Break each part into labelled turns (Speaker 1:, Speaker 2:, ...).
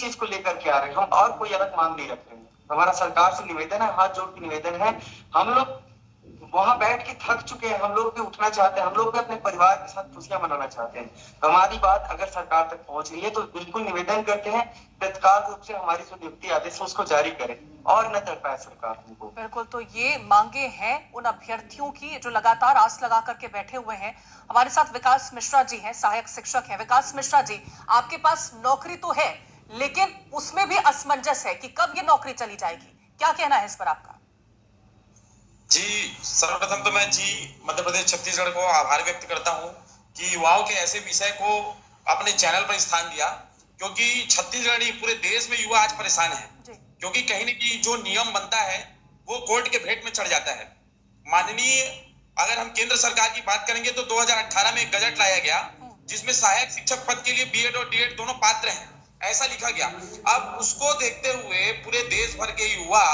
Speaker 1: चीज को लेकर के आ रहे हैं, हम और कोई अलग मांग नहीं रख रहे हैं। हमारा सरकार से निवेदन है, हाथ जोड़ के निवेदन है। हम लोग वहां बैठ के थक चुके हैं, हम लोग भी उठना चाहते हैं, हम लोग भी अपने परिवार के साथ खुशियां मनाना चाहते हैं। हमारी बात अगर सरकार तक पहुंच रही है तो बिल्कुल निवेदन करते हैं तत्काल रूप से हमारी जो नियुक्ति आदेश है उसको जारी करें और न कर पाए सरकार हमको।
Speaker 2: बिल्कुल, तो ये मांगे हैं उन अभ्यर्थियों की जो लगातार आस लगा करके बैठे हुए हैं। हमारे साथ विकास मिश्रा जी हैं, सहायक शिक्षक हैं। विकास मिश्रा जी, आपके पास नौकरी तो है लेकिन उसमें भी असमंजस है कि कब ये नौकरी चली जाएगी, क्या कहना है इस पर आपका?
Speaker 3: जी, सर्वप्रथम तो मैं मध्य प्रदेश छत्तीसगढ़ को आभार व्यक्त करता हूं कि युवाओं के ऐसे विषय को अपने चैनल पर स्थान दिया, क्योंकि छत्तीसगढ़ ही पूरे देश में युवा आज परेशान है। क्योंकि कहीं न कहीं जो नियम बनता है वो कोर्ट के भेंट में चढ़ जाता है। माननीय अगर हम केंद्र सरकार की बात करेंगे तो 2018 में एक गजट लाया गया जिसमें सहायक शिक्षक पद के लिए बीएड और डीएड दोनों पात्र हैं, ऐसा लिखा गया। अब उसको देखते हुए पूरे देश भर के युवा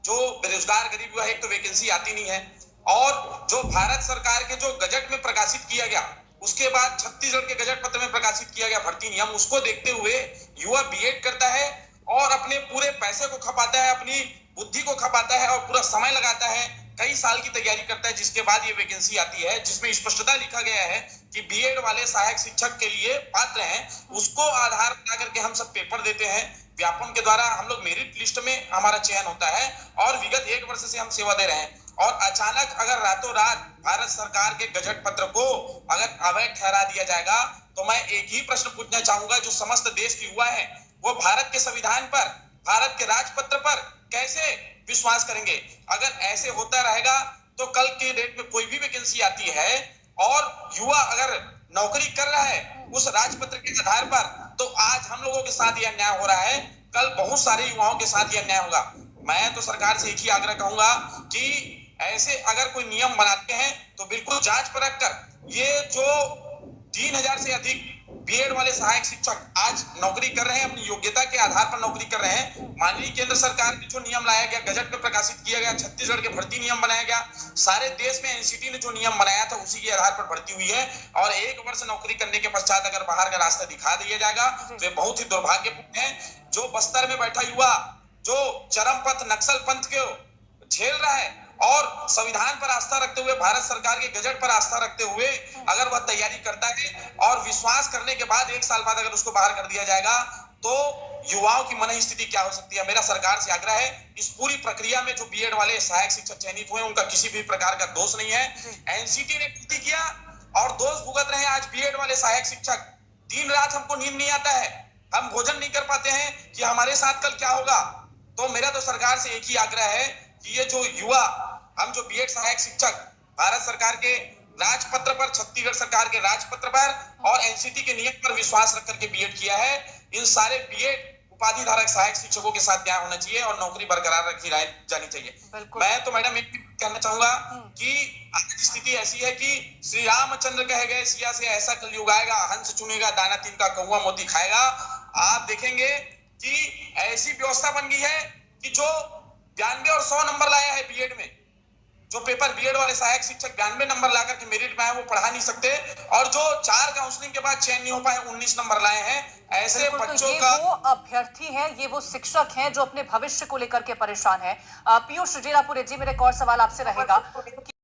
Speaker 3: जो बेरोजगार गरीब युवा, एक तो वैकेंसी आती नहीं है, और जो भारत सरकार के जो गजट में प्रकाशित किया गया उसके बाद छत्तीसगढ़ के गजट पत्र में प्रकाशित किया गया भर्ती नियम, उसको देखते हुए युवा बीएड करता है और अपने पूरे पैसे को खपाता है, अपनी बुद्धि को खपाता है और पूरा समय लगाता है, कई साल की तैयारी करता है, जिसके बाद ये वैकेंसी आती है जिसमें स्पष्टता लिखा गया है कि बीएड वाले सहायक शिक्षक के लिए पात्र हैं। उसको आधार बना करके हम सब पेपर देते हैं, व्यापम के द्वारा हम लोग मेरिट लिस्ट में हमारा चयन होता है और विगत 1 वर्ष से हम सेवा दे रहे हैं। और अचानक अगर रातों रात भारत सरकार के गजट पत्र को अगर अवैध ठहरा दिया जाएगा तो मैं एक ही प्रश्न पूछना चाहूंगा, जो समस्त देश के युवा है वो भारत के संविधान पर, भारत के राजपत्र पर कैसे विश्वास करेंगे? अगर ऐसे होता रहेगा तो कल के डेट में कोई भी वैकेंसी आती है और युवा अगर नौकरी कर रहा है उस राजपत्र के आधार पर, तो आज हम लोगों के साथ यह अन्याय हो रहा है, कल बहुत सारे युवाओं के साथ यह अन्याय होगा। मैं तो सरकार से एक ही आग्रह कहूंगा कि ऐसे अगर कोई नियम बनाते हैं तो बिल्कुल जांच परख कर, ये जो 3000 से अधिक बीएड वाले सहायक शिक्षक आज नौकरी कर रहे हैं, अपनी योग्यता के आधार पर नौकरी कर रहे हैं, माननीय केंद्र सरकार ने जो नियम लाया गया, गजट में प्रकाशित किया गया, छत्तीसगढ़ के भर्ती नियम बनाया गया, सारे देश में एनसीटी ने जो नियम बनाया था उसी के आधार पर भर्ती हुई है। और 1 वर्ष नौकरी करने के पश्चात अगर बाहर का रास्ता दिखा दिया जाएगा तो ये बहुत ही दुर्भाग्यपूर्ण है। जो बस्तर में बैठा युवा जो चरमपंथ नक्सल पंथ को झेल रहा है और संविधान पर आस्था रखते हुए, भारत सरकार के गजट पर आस्था रखते हुए अगर वह तैयारी करता है और विश्वास करने के बाद 1 साल बाद अगर उसको बाहर कर दिया जाएगा तो युवाओं की मन स्थिति क्या हो सकती है? मेरा सरकार से आग्रह है, इस पूरी प्रक्रिया में जो बीएड वाले सहायक शिक्षक चयनित हुए उनका किसी भी प्रकार का दोष नहीं है। एनसीटी ने गलती किया और दोष भुगत रहे हैं आज बीएड वाले सहायक शिक्षक। दिन रात हमको नींद नहीं आता है, हम भोजन नहीं कर पाते हैं कि हमारे साथ कल क्या होगा। तो मेरा तो सरकार से एक ही आग्रह है कि ये जो युवा, हम जो बीएड सहायक शिक्षक भारत सरकार के राजपत्र पर, छत्तीसगढ़ सरकार के राजपत्र पर और एनसीटी के नियम पर विश्वास रख करके बीएड किया है, इन सारे बीएड उपाधि धारक सहायक शिक्षकों के साथ न्याय होना चाहिए और नौकरी बरकरार रखी जानी चाहिए। मैं तो मैडम एक कहना चाहूंगा कि आज स्थिति ऐसी है कि श्री रामचंद्र कहे गए, सिया से ऐसा कलयुग आएगा, हंस चुनेगा दाना तिनका कौवा मोती खाएगा। आप देखेंगे कि ऐसी व्यवस्था बन गई है कि जो 92 और 100 नंबर लाया है बीएड में, जो पेपर बीएड वाले सहायक शिक्षक 92 नंबर ला करके मेरिट में आए वो पढ़ा नहीं सकते, और जो 4 काउंसलिंग के बाद चयन नहीं हो पाए 19 नंबर लाए हैं। ऐसे बच्चों
Speaker 2: तो ये
Speaker 3: का
Speaker 2: वो अभ्यर्थी हैं, ये वो शिक्षक हैं जो अपने भविष्य को लेकर के परेशान हैं। पीयूष जीरापुरे जी, मेरा एक और सवाल आपसे रहेगा।